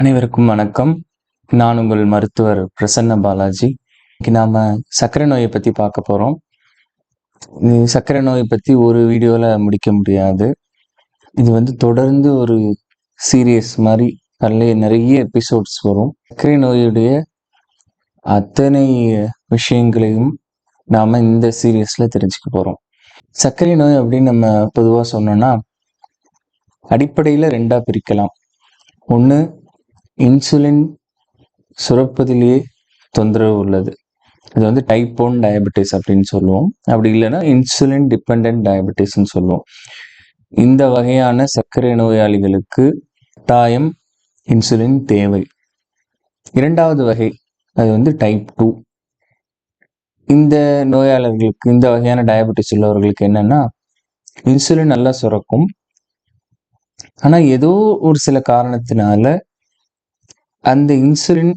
அனைவருக்கும் வணக்கம். நான் உங்கள் மருத்துவர் பிரசன்ன பாலாஜி. இன்னைக்கு நாம சர்க்கரை நோயை பத்தி பார்க்க போறோம். சர்க்கரை நோயை பத்தி ஒரு வீடியோல முடிக்க முடியாது. இது தொடர்ந்து ஒரு சீரியஸ் மாதிரி நிறைய எபிசோட்ஸ் வரும். சர்க்கரை நோயுடைய அத்தனை விஷயங்களையும் நாம இந்த சீரியஸ்ல தெரிஞ்சுக்க போறோம். சர்க்கரை நோய் அப்படின்னு நம்ம பொதுவா சொன்னோம்னா அடிப்படையில 2ஆ பிரிக்கலாம். ஒன்று, இன்சுலின் சுரப்பதிலேயே தொந்தரவு உள்ளது. இது டைப் 1 டயபெட்டிஸ் அப்படின்னு சொல்லுவோம். அப்படி இல்லைன்னா இன்சுலின் டிபெண்ட் டயபெட்டிஸ்ன்னு சொல்லுவோம். இந்த வகையான சர்க்கரை நோயாளிகளுக்கு கட்டாயம் இன்சுலின் தேவை. 2வது வகை அது டைப் 2. இந்த நோயாளர்களுக்கு, இந்த வகையான டயபெட்டிஸ் உள்ளவர்களுக்கு என்னன்னா, இன்சுலின் நல்லா சுரக்கும். ஆனா ஏதோ ஒரு சில காரணத்தினால அந்த இன்சுலின்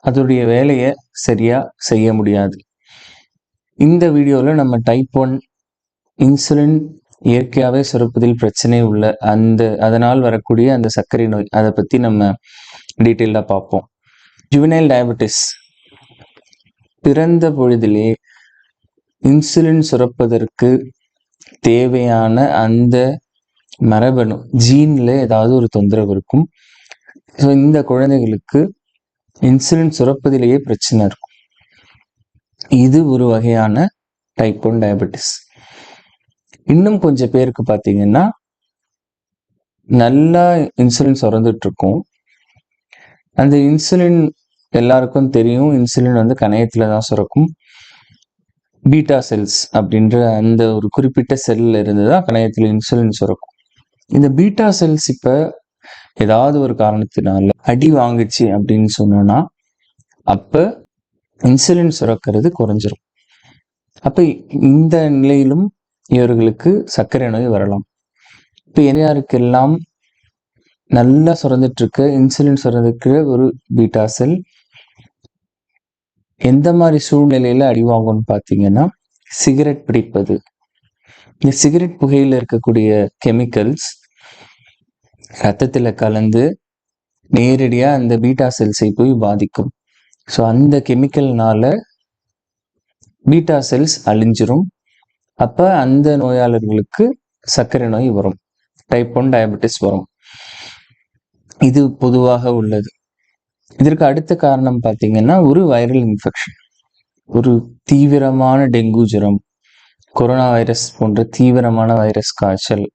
அதோடைய வேலையை சரியா செய்ய முடியாது. இந்த வீடியோல நம்ம டைப் 1 இன்சுலின் இயற்கையாகவே சுரப்பதில் பிரச்சனை உள்ள அதனால் வரக்கூடிய அந்த சர்க்கரை நோய், அதை பத்தி நம்ம டீட்டெயிலாக பார்ப்போம். ஜுவனைல் டயபெட்டிஸ், பிறந்த பொழுதிலே இன்சுலின் சுரப்பதற்கு தேவையான அந்த மரபணு ஜீன்ல ஏதாவது ஒரு தொந்தரவு இருக்கும். ஸோ இந்த குழந்தைகளுக்கு இன்சுலின் சுரப்பதிலேயே பிரச்சனை இருக்கும். இது ஒரு வகையான டைப் 1 டயபெட்டிஸ். இன்னும் கொஞ்சம் பேருக்கு பார்த்தீங்கன்னா நல்லா இன்சுலின் சுரந்துட்டு இருக்கும். அந்த இன்சுலின் எல்லாருக்கும் தெரியும், இன்சுலின் கணையத்துல தான் சுரக்கும். பீட்டா செல்ஸ் அப்படின்ற அந்த ஒரு குறிப்பிட்ட செல்ல இருந்து தான் கணையத்தில் இன்சுலின் சுரக்கும். இந்த பீட்டா செல்ஸ் இப்ப ஏதாவது ஒரு காரணத்தினால அடி வாங்குச்சு அப்படின்னு சொன்னோம்னா அப்ப இன்சுலின் சுரக்கிறது குறைஞ்சிரும். அப்ப இந்த நிலையிலும் இவர்களுக்கு சர்க்கரை நோய் வரலாம். இப்ப யாருக்கெல்லாம் நல்லா சுரந்துட்டு இருக்க இன்சுலின் சுரந்துட்டு ஒரு பீட்டா செல் எந்த மாதிரி சூழ்நிலையில அடி வாங்கும்னு பார்த்தீங்கன்னா, சிகரெட் பிடிப்பது, இந்த சிகரெட் புகையில இருக்கக்கூடிய கெமிக்கல்ஸ் ரத்தத்துல கலந்து நேரடியா அந்த பீட்டா செல்ஸை போய் பாதிக்கும். ஸோ அந்த கெமிக்கல்னால பீட்டா செல்ஸ் அழிஞ்சிரும். அப்ப அந்த நோயாளர்களுக்கு சர்க்கரை நோய் வரும், டைப் 1 டயபெட்டிஸ் வரும். இது பொதுவாக உள்ளது. இதற்கு அடுத்த காரணம் பார்த்தீங்கன்னா ஒரு வைரல் இன்ஃபெக்ஷன், ஒரு தீவிரமான டெங்கு ஜுரம், கொரோனா வைரஸ் போன்ற தீவிரமான வைரஸ் காய்ச்சல்,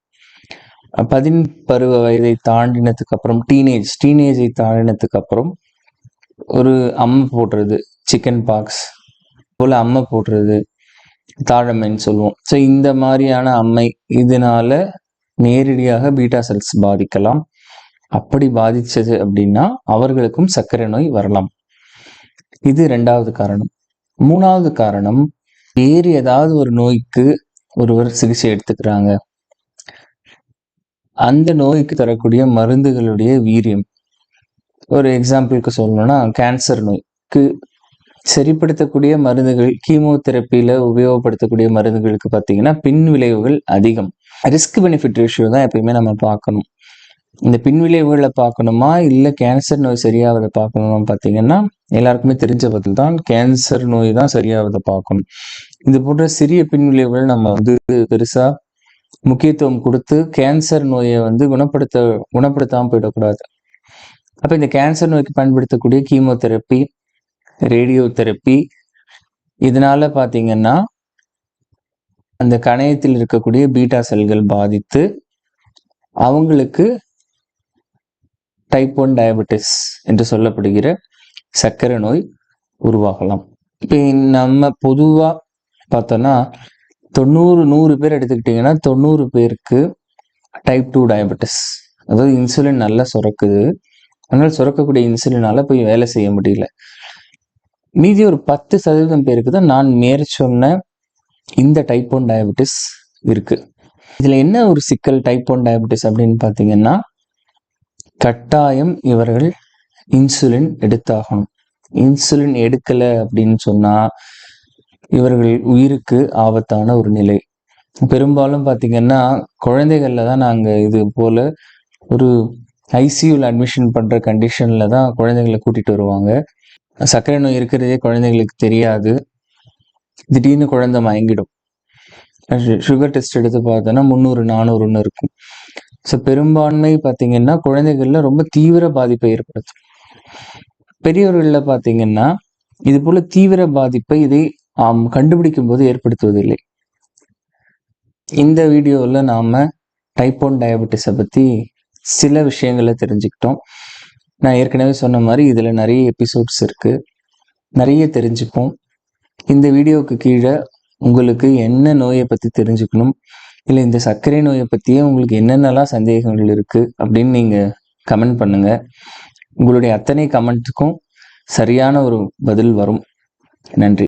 10 பருவ வயதை தாண்டினதுக்கு அப்புறம் டீனேஜை தாண்டினதுக்கு அப்புறம் ஒரு அம்மை போடுறது, சிக்கன் பாக்ஸ் போல அம்மை போடுறது, தாழமைன்னு சொல்லுவோம். ஸோ இந்த மாதிரியான அம்மை, இதனால நேரடியாக பீட்டா செல்ஸ் பாதிக்கலாம். அப்படி பாதிச்சது அப்படின்னா அவர்களுக்கும் சர்க்கரை நோய் வரலாம். இது 2வது காரணம். 3வது காரணம், வேறு ஏதாவது ஒரு நோய்க்கு ஒருவர் சிகிச்சை எடுத்துக்கிறாங்க, அந்த நோய்க்கு தரக்கூடிய மருந்துகளுடைய வீரியம். ஒரு எக்ஸாம்பிளுக்கு சொல்லணும்னா, கேன்சர் நோய்க்கு சரிப்படுத்தக்கூடிய மருந்துகள், கீமோதெரப்பியில உபயோகப்படுத்தக்கூடிய மருந்துகளுக்கு பார்த்தீங்கன்னா பின் விளைவுகள் அதிகம். ரிஸ்க் பெனிஃபிட் ரேஷியோ தான் எப்பயுமே நம்ம பார்க்கணும். இந்த பின் விளைவுகளை பார்க்கணுமா இல்லை கேன்சர் நோய் சரியாவதை பார்க்கணுமா பார்த்தீங்கன்னா எல்லாருக்குமே தெரிஞ்ச பதில் தான், கேன்சர் நோய் தான் சரியாவதை பார்க்கணும். இது போன்ற சிறிய பின் விளைவுகள் நம்ம பெருசா முக்கியத்துவம் கொடுத்து கேன்சர் நோயை குணப்படுத்தாம போயிடக்கூடாது. அப்ப இந்த கேன்சர் நோய்க்கு பயன்படுத்தக்கூடிய கீமோதெரப்பி, ரேடியோ தெரப்பி, இதனால பார்த்தீங்கன்னா அந்த கணையத்தில் இருக்கக்கூடிய பீட்டா செல்கள் பாதித்து அவங்களுக்கு டைப் 1 டயபெட்டிஸ் என்று சொல்லப்படுகிற சர்க்கரை நோய் உருவாகலாம். இப்போ நம்ம பொதுவா பார்த்தோம்னா 100 பேர் எடுத்துக்கிட்டிங்கன்னா 90 பேருக்கு டைப் 2 டயபெட்டிஸ், அதாவது இன்சுலின் நல்லா சுரக்குது, அதனால சுரக்கக்கூடிய இன்சுலினால போய் வேலை செய்ய முடியல. மீதி ஒரு 10% பேருக்கு தான் நான் சொன்ன இந்த டைப் 1 டயபெட்டிஸ் இருக்கு. இதுல என்ன ஒரு சிக்கல் டைப் 1 டயபெட்டிஸ் அப்படின்னு பார்த்தீங்கன்னா, கட்டாயம் இவர்கள் இன்சுலின் எடுத்தாகணும். இன்சுலின் எடுக்கல அப்படின்னு சொன்னா இவர்கள் உயிருக்கு ஆபத்தான ஒரு நிலை. பெரும்பாலும் பார்த்தீங்கன்னா குழந்தைகள்ல தான் நாங்கள் இது போல ஒரு ஐசியூவில் அட்மிஷன் பண்ணுற கண்டிஷனில் தான் குழந்தைங்களை கூட்டிகிட்டு வருவாங்க. சர்க்கரை நோய் இருக்கிறதே குழந்தைங்களுக்கு தெரியாது. திடீர்னு குழந்தை மயங்கிடும். சுகர் டெஸ்ட் எடுத்து பார்த்தோன்னா 300 400ன்னு இருக்கும். ஸோ பெரும்பான்மை பார்த்தீங்கன்னா குழந்தைகளில் ரொம்ப தீவிர பாதிப்பை ஏற்படுத்தும். பெரியவர்களில் பார்த்தீங்கன்னா இது போல தீவிர பாதிப்பை இதை கண்டுபிடிக்கும் போது ஏற்படுத்துவதில்லை. இந்த வீடியோவில் நாம் டைப் 1 டயபெட்டிஸை பற்றி சில விஷயங்களை தெரிஞ்சுக்கிட்டோம். நான் ஏற்கனவே சொன்ன மாதிரி இதில் நிறைய எபிசோட்ஸ் இருக்குது, நிறைய தெரிஞ்சுப்போம். இந்த வீடியோவுக்கு கீழே உங்களுக்கு என்ன நோயை பற்றி தெரிஞ்சுக்கணும், இல்லை இந்த சர்க்கரை நோயை பற்றியே உங்களுக்கு என்னென்னலாம் சந்தேகங்கள் இருக்குது அப்படின்னு நீங்கள் கமெண்ட் பண்ணுங்கள். உங்களுடைய அத்தனை கமெண்ட்டுக்கும் சரியான ஒரு பதில் வரும். நன்றி.